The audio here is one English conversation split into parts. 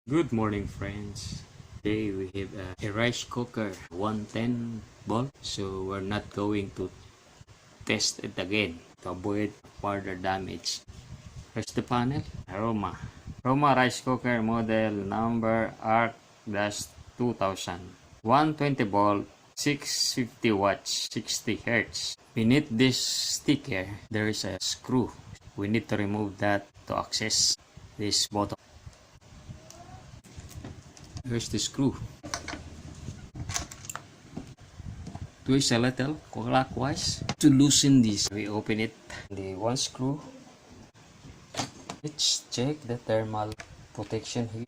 Good morning, friends. Today we have a rice cooker 110 volt, so we're not going to test it again to avoid further damage. Here's the panel. Aroma rice cooker model number ARC-2000, 120 volt, 650 watts, 60 hertz. Beneath this sticker there is a screw. We need to remove that to access this button. Here's the screw. Twist a little clockwise to loosen this. We open it. The one screw. Let's check the thermal protection here.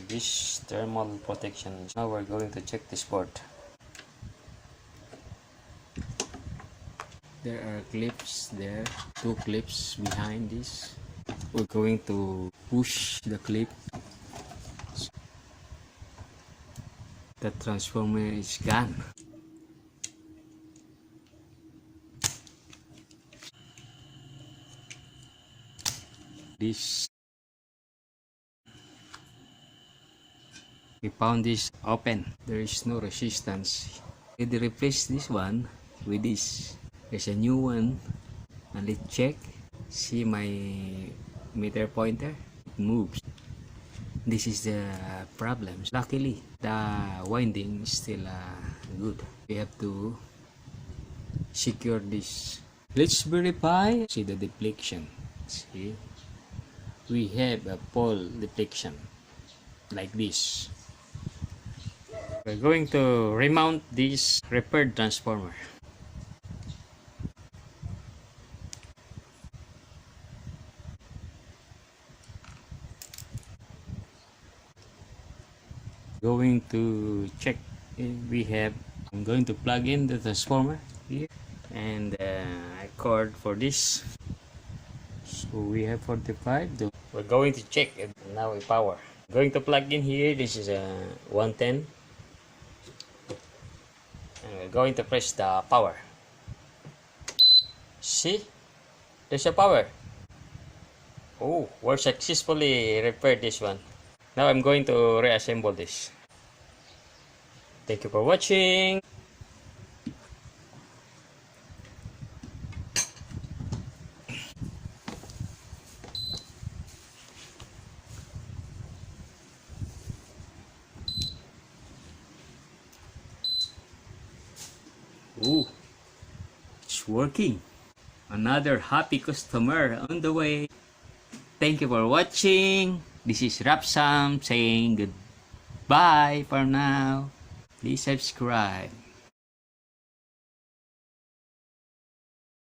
This thermal protection. Now we're going to check this board. There are clips there. Two clips behind this. We're going to push the clip. The transformer is gone. We found this open. There is no resistance. We replace this one with this. There's a new one. And let's check. See my meter pointer? It moves. This is the problem. Luckily, the winding is still good. We have to secure this. Let's verify. See the deflection. See, we have a pole deflection like this. We're going to remount this repaired transformer. Going to check if we have. I'm going to plug in the transformer here and a cord for this. So we have 45. We're going to check it now. We power. Going to plug in here. This is a 110 and we're going to press the power. See, there's a power. Oh, we're successfully repaired this one. Now I'm going to reassemble this. Thank you for watching. Ooh, it's working. Another happy customer on the way. Thank you for watching. This is Rapsam saying goodbye for now. Please subscribe.